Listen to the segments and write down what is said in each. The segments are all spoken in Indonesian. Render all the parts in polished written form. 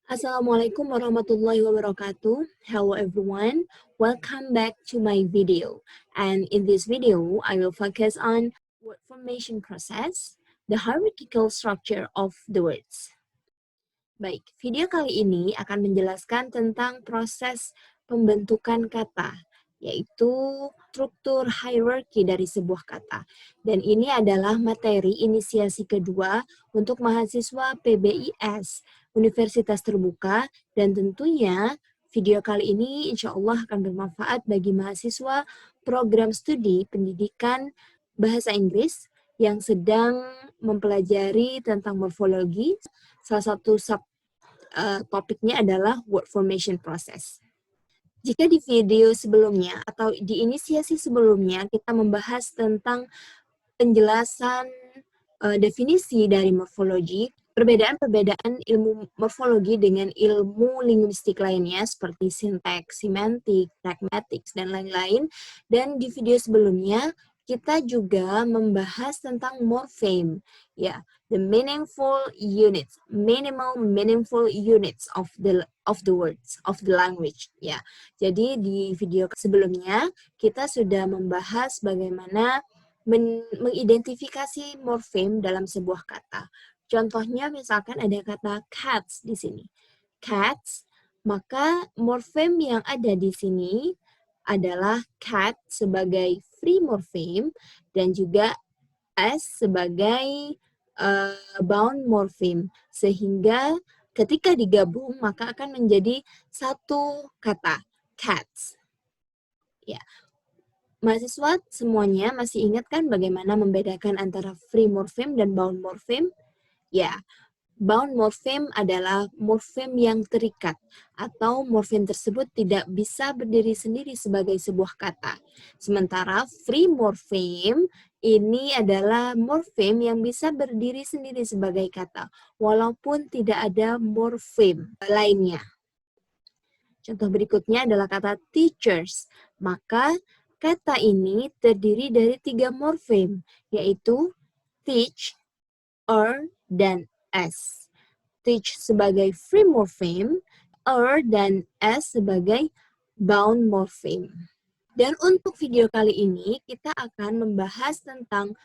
Assalamualaikum warahmatullahi wabarakatuh. Hello everyone, welcome back to my video. And in this video, I will focus on word formation process, the hierarchical structure of the words. Baik, video kali ini akan menjelaskan tentang proses pembentukan kata, yaitu struktur hierarki dari sebuah kata. Dan ini adalah materi inisiasi kedua untuk mahasiswa PBIS, Universitas Terbuka, dan tentunya video kali ini insya Allah akan bermanfaat bagi mahasiswa program studi pendidikan bahasa Inggris yang sedang mempelajari tentang morfologi. Salah satu topiknya adalah word formation process. Jika di video sebelumnya atau di inisiasi sebelumnya kita membahas tentang penjelasan definisi dari morfologi, perbedaan-perbedaan ilmu morfologi dengan ilmu linguistik lainnya seperti sintaks, semantik, pragmatics, dan lain-lain. Dan di video sebelumnya kita juga membahas tentang morpheme, ya, the minimal meaningful units of the words of the language, ya. Jadi di video sebelumnya kita sudah membahas bagaimana mengidentifikasi morfem dalam sebuah kata. Contohnya misalkan ada kata cats di sini. Cats, maka morfem yang ada di sini adalah cat sebagai free morfem dan juga s sebagai bound morfem, sehingga ketika digabung maka akan menjadi satu kata, cats. Ya. Mahasiswa semuanya masih ingat kan bagaimana membedakan antara free morfem dan bound morfem? Ya, bound morfem adalah morfem yang terikat atau morfem tersebut tidak bisa berdiri sendiri sebagai sebuah kata. Sementara free morfem ini adalah morfem yang bisa berdiri sendiri sebagai kata walaupun tidak ada morfem lainnya. Contoh berikutnya adalah kata teachers. Maka kata ini terdiri dari 3 morfem, yaitu teach, dan s. Teach sebagai free morfem, dan s sebagai bound morfem. Dan untuk video kali ini, kita akan membahas tentang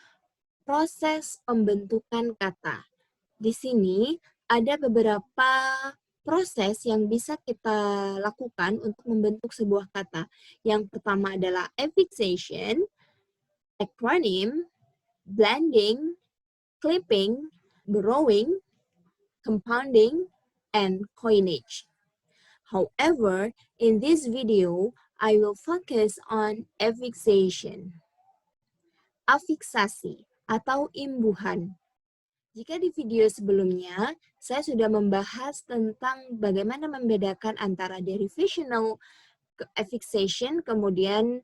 proses pembentukan kata. Di sini ada beberapa proses yang bisa kita lakukan untuk membentuk sebuah kata. Yang pertama adalah affixation, acronym, blending, clipping, borrowing, compounding, and coinage. However, in this video, I will focus on affixation. Afiksasi atau imbuhan. Jika di video sebelumnya, saya sudah membahas tentang bagaimana membedakan antara derivational affixation, kemudian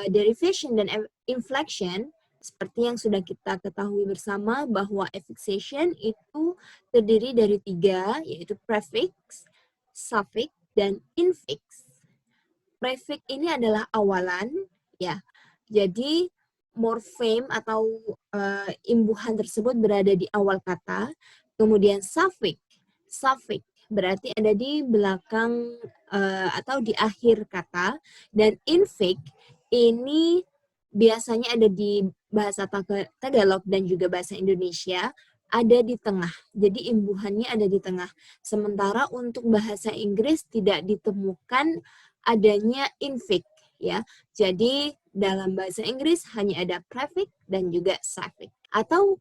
derivation dan inflection, seperti yang sudah kita ketahui bersama bahwa affixation itu terdiri dari 3, yaitu prefix, suffix, dan infix. Prefix ini adalah awalan, ya. Jadi morfem atau imbuhan tersebut berada di awal kata, kemudian suffix berarti ada di belakang atau di akhir kata, dan infix ini biasanya ada di bahasa Tagalog dan juga bahasa Indonesia, ada di tengah. Jadi imbuhannya ada di tengah. Sementara untuk bahasa Inggris tidak ditemukan adanya infix, ya. Jadi dalam bahasa Inggris hanya ada prefix dan juga suffix, atau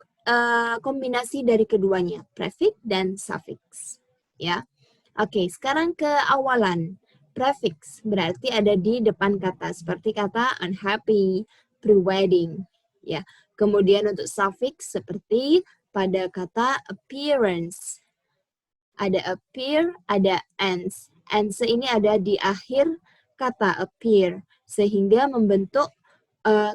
kombinasi dari keduanya, prefix dan suffix, ya. Oke, sekarang ke awalan. Prefix berarti ada di depan kata, seperti kata unhappy, pre-wedding, ya. Kemudian untuk suffix seperti pada kata appearance. Ada appear, ada ends. Ends ini ada di akhir kata appear, sehingga membentuk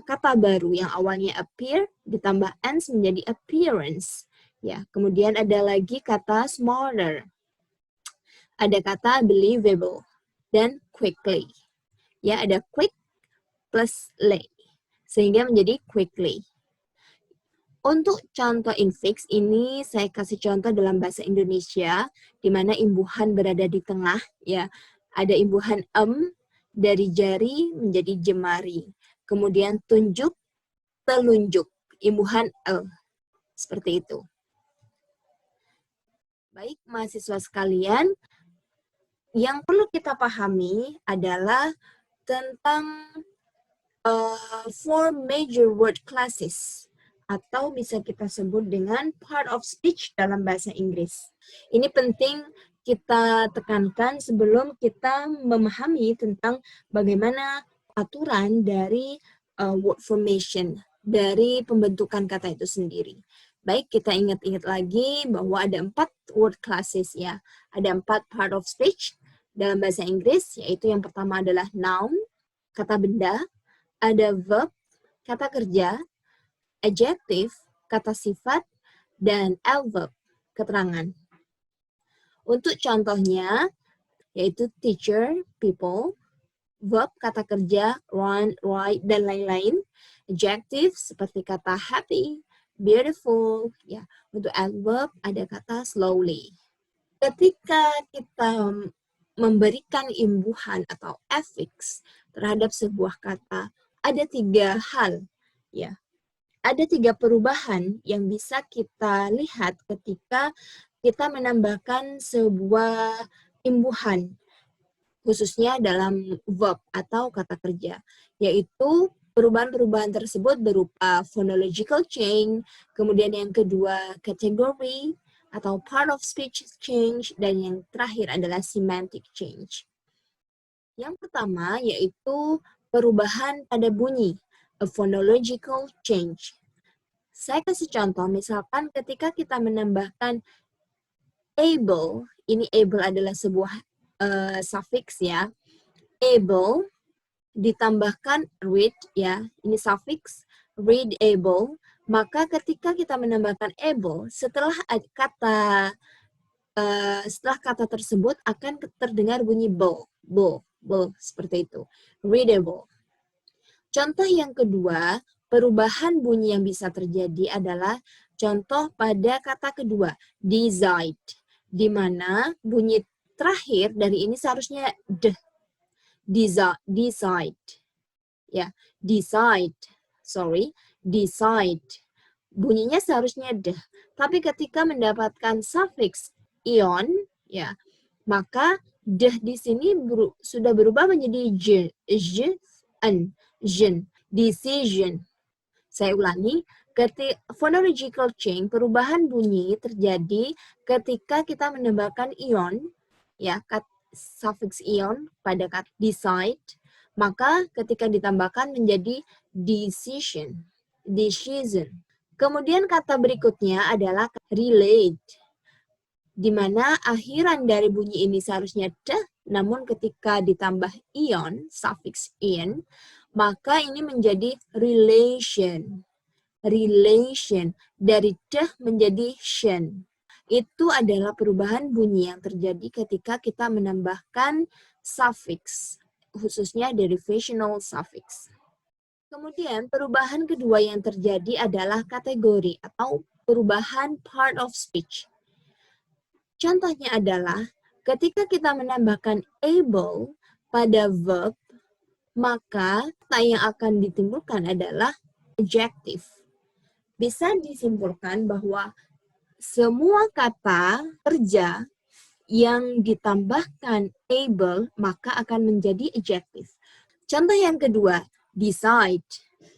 kata baru yang awalnya appear ditambah ends menjadi appearance. Ya, kemudian ada lagi kata smaller. Ada kata believable dan quickly. Ya, ada quick plus lay, sehingga menjadi quickly. Untuk contoh infix ini saya kasih contoh dalam bahasa Indonesia, di mana imbuhan berada di tengah, ya. Ada imbuhan dari jari menjadi jemari. Kemudian tunjuk, telunjuk, imbuhan L. Seperti itu. Baik, mahasiswa sekalian, yang perlu kita pahami adalah tentang four major word classes, atau bisa kita sebut dengan part of speech dalam bahasa Inggris. Ini penting kita tekankan sebelum kita memahami tentang bagaimana aturan dari word formation, dari pembentukan kata itu sendiri. Baik, kita ingat-ingat lagi bahwa ada 4 word classes ya. Ada 4 part of speech dalam bahasa Inggris, yaitu yang pertama adalah noun, kata benda, ada verb, kata kerja, adjective, kata sifat, dan adverb, keterangan. Untuk contohnya, yaitu teacher, people, verb, kata kerja, run, write, dan lain-lain. Adjective, seperti kata happy, beautiful. Ya, untuk adverb, ada kata slowly. Ketika kita memberikan imbuhan atau affix terhadap sebuah kata, ada 3 hal, ya. Ada 3 perubahan yang bisa kita lihat ketika kita menambahkan sebuah imbuhan, khususnya dalam verb atau kata kerja, yaitu perubahan-perubahan tersebut berupa phonological change, kemudian yang kedua kategori atau part of speech change, dan yang terakhir adalah semantic change. Yang pertama yaitu perubahan pada bunyi, a phonological change. Saya kasih contoh, misalkan ketika kita menambahkan able, ini able adalah sebuah suffix ya. Able ditambahkan read ya, ini suffix readable, maka ketika kita menambahkan able, setelah kata tersebut akan terdengar bunyi bo, seperti itu. Readable. Contoh yang kedua, perubahan bunyi yang bisa terjadi adalah contoh pada kata kedua, decide, di mana bunyi terakhir dari ini seharusnya d, decide, ya, decide, bunyinya seharusnya d, tapi ketika mendapatkan suffix ion, ya, maka d di sini sudah berubah menjadi decision. Saya ulangi, phonological change, perubahan bunyi terjadi ketika kita menambahkan ion, ya, suffix ion pada kata decide, maka ketika ditambahkan menjadi decision. Kemudian kata berikutnya adalah relate, di mana akhiran dari bunyi ini seharusnya d, namun ketika ditambah ion, suffix in, maka ini menjadi relation. Dari d menjadi shen. Itu adalah perubahan bunyi yang terjadi ketika kita menambahkan suffix, khususnya derivational suffix. Kemudian perubahan kedua yang terjadi adalah kategori atau perubahan part of speech. Contohnya adalah ketika kita menambahkan able pada verb, maka kata yang akan ditimbulkan adalah adjective. Bisa disimpulkan bahwa semua kata kerja yang ditambahkan able maka akan menjadi adjective. Contoh yang kedua, decide,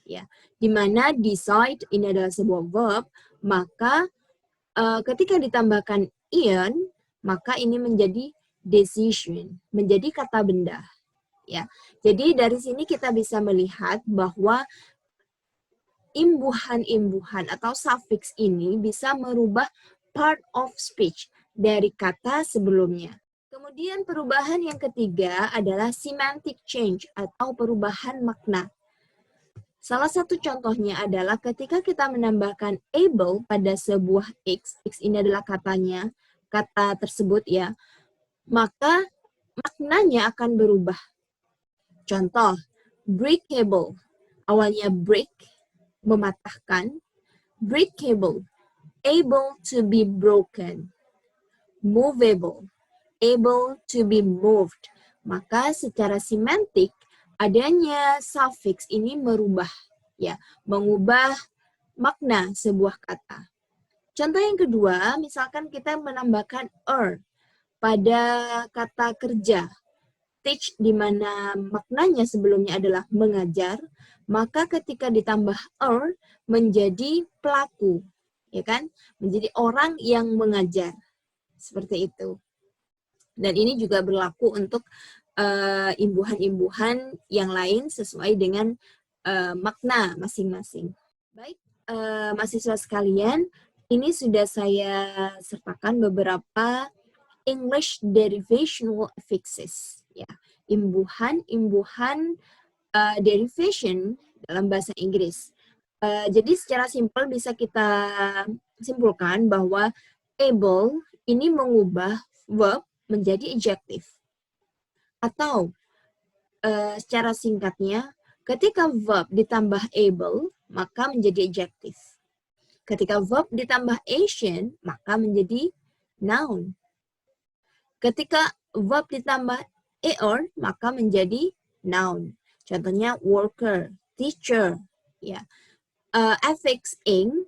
ya, di mana decide ini adalah sebuah verb, maka ketika ditambahkan ion, maka ini menjadi decision, menjadi kata benda. Ya, jadi dari sini kita bisa melihat bahwa imbuhan-imbuhan atau suffix ini bisa merubah part of speech dari kata sebelumnya. Kemudian perubahan yang ketiga adalah semantic change atau perubahan makna. Salah satu contohnya adalah ketika kita menambahkan able pada sebuah x ini adalah katanya, kata tersebut ya, maka maknanya akan berubah. Contoh, breakable, awalnya break, mematahkan, breakable, able to be broken, movable, able to be moved. Maka secara semantik adanya suffix ini merubah, ya, mengubah makna sebuah kata. Contoh yang kedua, misalkan kita menambahkan pada kata kerja. Teach di mana maknanya sebelumnya adalah mengajar, maka ketika ditambah menjadi pelaku, ya kan? Menjadi orang yang mengajar. Seperti itu. Dan ini juga berlaku untuk imbuhan-imbuhan yang lain sesuai dengan makna masing-masing. Baik, mahasiswa sekalian, ini sudah saya sertakan beberapa English derivational affixes, ya, imbuhan derivation dalam bahasa Inggris. Jadi secara simpel bisa kita simpulkan bahwa able ini mengubah verb menjadi adjective. Atau secara singkatnya, ketika verb ditambah able, maka menjadi adjective. Ketika verb ditambah Asian, maka menjadi noun. Ketika verb ditambah er, maka menjadi noun. Contohnya worker, teacher. Ya. Affix ing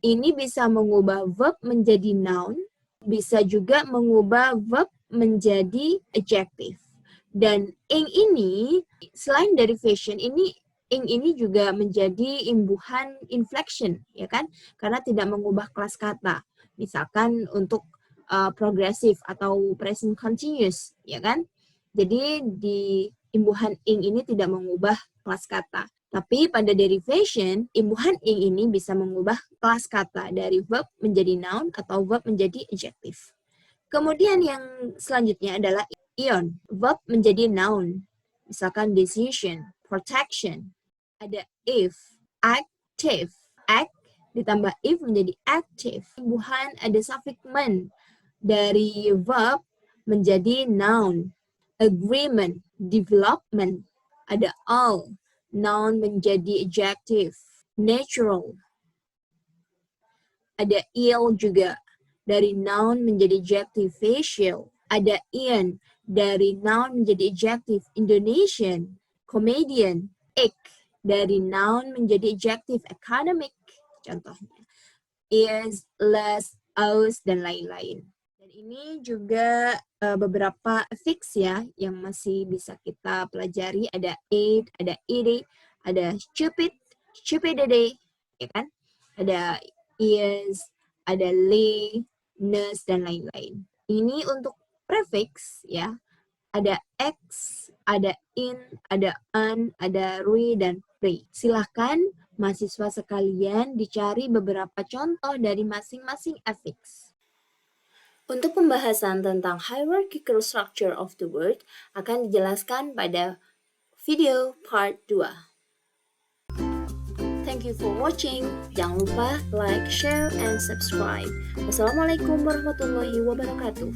ini bisa mengubah verb menjadi noun, bisa juga mengubah verb menjadi adjective. Dan ing ini, selain derivation, ing ini juga menjadi imbuhan inflection, ya kan? Karena tidak mengubah kelas kata. Misalkan untuk progresif atau present continuous, ya kan? Jadi di imbuhan ing ini tidak mengubah kelas kata. Tapi pada derivation, imbuhan ing ini bisa mengubah kelas kata dari verb menjadi noun atau verb menjadi adjective. Kemudian yang selanjutnya adalah ion, verb menjadi noun. Misalkan decision, protection. Ada if, active, act ditambah if menjadi active. Imbuhan ada suffix men dari verb menjadi noun. Agreement, development, ada all, noun menjadi adjective. Natural, ada ill juga, dari noun menjadi adjective. Facial, ada ian, dari noun menjadi adjective. Indonesian, comedian, ick, dari noun menjadi adjective. Academic, contohnya. Is, less, aus, dan lain-lain. Dan ini juga beberapa affix ya yang masih bisa kita pelajari. Ada aid, ada ide, ada stupid, stupidity, ya kan? Ada is, ada lay, ness, dan lain-lain. Ini untuk prefix ya. Ada x, ada in, ada an, ada re, dan pre. Silahkan mahasiswa sekalian dicari beberapa contoh dari masing-masing affix. Untuk pembahasan tentang hierarchical structure of the word akan dijelaskan pada video part 2. Thank you for watching. Jangan lupa like, share, and subscribe. Wassalamualaikum warahmatullahi wabarakatuh.